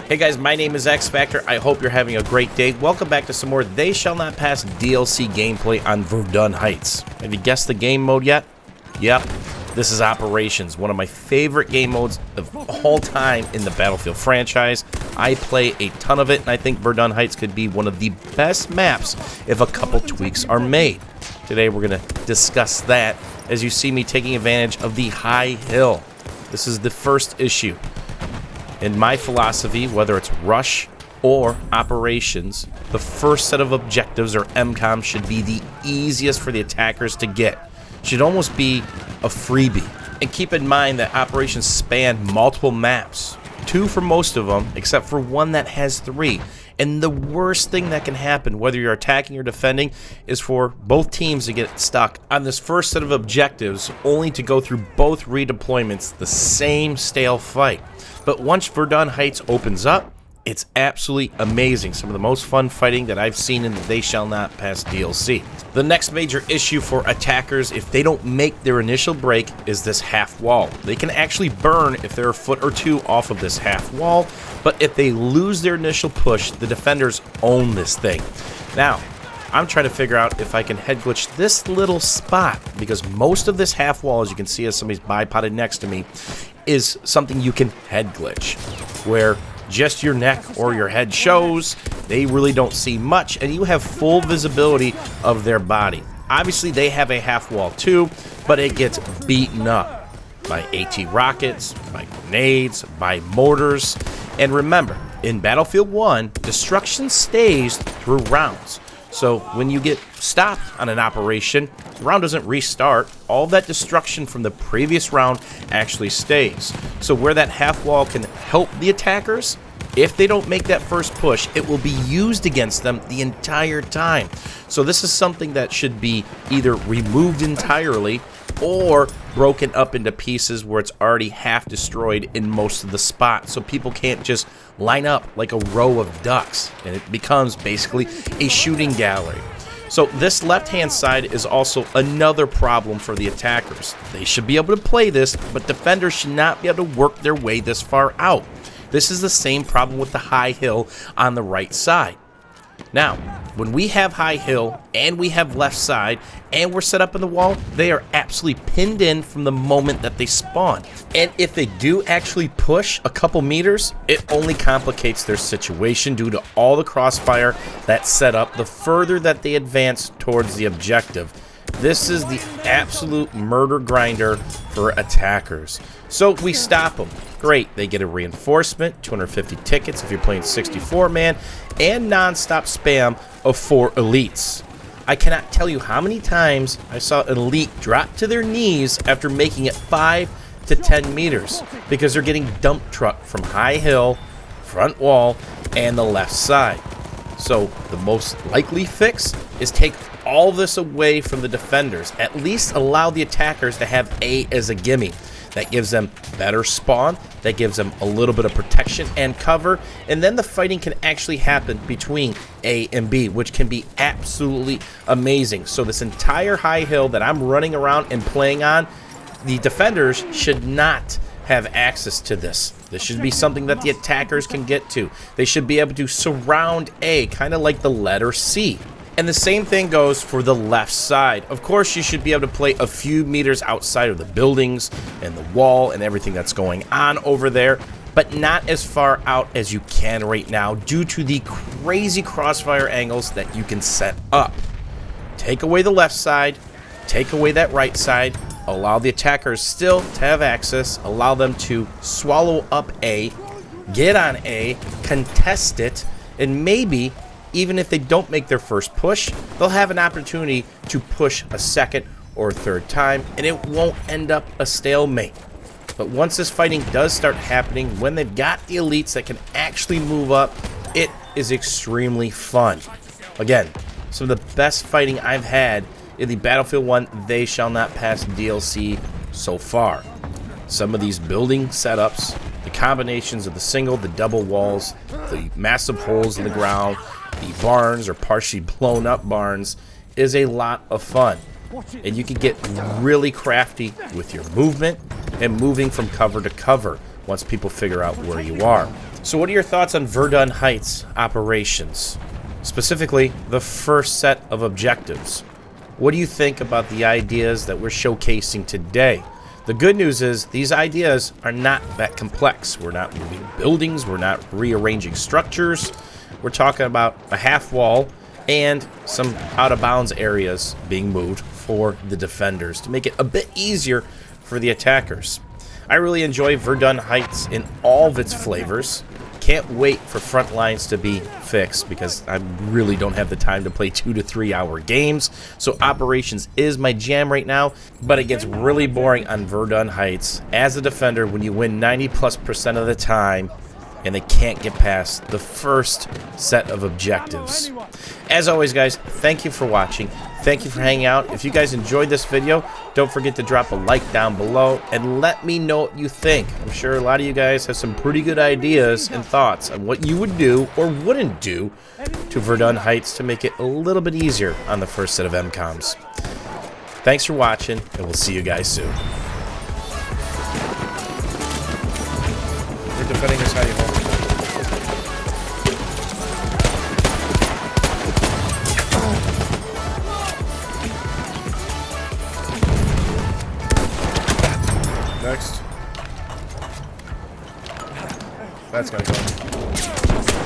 Hey guys, my name is X Factor. I hope you're having a great day. Welcome back to some more They Shall Not Pass DLC gameplay on Verdun Heights. Have you guessed the game mode yet? Yep, this is Operations, one of my favorite game modes of all time in the Battlefield franchise. I play a ton of it, and I think Verdun Heights could be one of the best maps if a couple tweaks are made. Today we're going to discuss that as you see me taking advantage of the high hill. This is the first issue. In my philosophy, whether it's rush or operations, the first set of objectives, or MCOM, should be the easiest for the attackers to get. Should almost be a freebie. And keep in mind that operations span multiple maps. 2 for most of them, except for one that has 3. And the worst thing that can happen, whether you're attacking or defending, is for both teams to get stuck on this first set of objectives, only to go through both redeployments, the same stale fight. But once Verdun Heights opens up, it's absolutely amazing. Some of the most fun fighting that I've seen in the They Shall Not Pass DLC. The next major issue for attackers, if they don't make their initial break, is this half wall. They can actually burn if they're a foot or 2 off of this half wall, but if they lose their initial push, the defenders own this thing. Now, I'm trying to figure out if I can head glitch this little spot, because most of this half wall, as you can see as somebody's bipoded next to me, is something you can head glitch, where just your neck or your head shows. They really don't see much, and you have full visibility of their body. Obviously, they have a half wall too, but it gets beaten up by AT rockets, by grenades, by mortars. And remember, in Battlefield 1, destruction stays through rounds. So when you get stopped on an operation, the round doesn't restart. All that destruction from the previous round actually stays. So where that half wall can help the attackers, if they don't make that first push, it will be used against them the entire time. So this is something that should be either removed entirely or broken up into pieces where it's already half destroyed in most of the spots, so people can't just line up like a row of ducks, and it becomes basically a shooting gallery. So this left-hand side is also another problem for the attackers. They should be able to play this, but defenders should not be able to work their way this far out. This is the same problem with the high hill on the right side. Now, when we have high hill and we have left side and we're set up in the wall, they are absolutely pinned in from the moment that they spawn. And if they do actually push a couple meters, it only complicates their situation due to all the crossfire that's set up the further that they advance towards the objective. This is the absolute murder grinder for attackers. So we stop them. Great, they get a reinforcement, 250 tickets if you're playing 64-man, and non-stop spam of 4 elites. I cannot tell you how many times I saw an elite drop to their knees after making it 5 to 10 meters because they're getting dump trucked from high hill, front wall, and the left side. So the most likely fix is take all this away from the defenders. At least allow the attackers to have A as a gimme. That gives them better spawn, that gives them a little bit of protection and cover, and then the fighting can actually happen between A and B, which can be absolutely amazing. So this entire high hill that I'm running around and playing on, the defenders should not have access to this. This should be something that the attackers can get to. They should be able to surround A, kind of like the letter C. And the same thing goes for the left side. Of course, you should be able to play a few meters outside of the buildings and the wall and everything that's going on over there, but not as far out as you can right now due to the crazy crossfire angles that you can set up. Take away the left side, take away that right side, allow the attackers still to have access, allow them to swallow up A, get on A, contest it, and maybe even if they don't make their first push, they'll have an opportunity to push a second or third time, and it won't end up a stalemate. But once this fighting does start happening, when they've got the elites that can actually move up, it is extremely fun. Again, some of the best fighting I've had in the Battlefield 1 They Shall Not Pass DLC so far. Some of these building setups, the combinations of the single, the double walls, the massive holes in the ground, the barns or partially blown up barns, is a lot of fun. And you can get really crafty with your movement and moving from cover to cover once people figure out where you are. So what are your thoughts on Verdun Heights operations? Specifically, the first set of objectives. What do you think about the ideas that we're showcasing today? The good news is these ideas are not that complex. We're not moving buildings. We're not rearranging structures. We're talking about a half wall and some out-of-bounds areas being moved for the defenders to make it a bit easier for the attackers. I really enjoy Verdun Heights in all of its flavors. Can't wait for front lines to be fixed because I really don't have the time to play 2 to 3 hour games. So operations is my jam right now, but it gets really boring on Verdun Heights as a defender when you win 90+% of the time and they can't get past the first set of objectives. As always, guys, thank you for watching. Thank you for hanging out. If you guys enjoyed this video, don't forget to drop a like down below and let me know what you think. I'm sure a lot of you guys have some pretty good ideas and thoughts on what you would do or wouldn't do to Verdun Heights to make it a little bit easier on the first set of MCOMs. Thanks for watching, and we'll see you guys soon. We're defending this high home. Next. That's gotta go.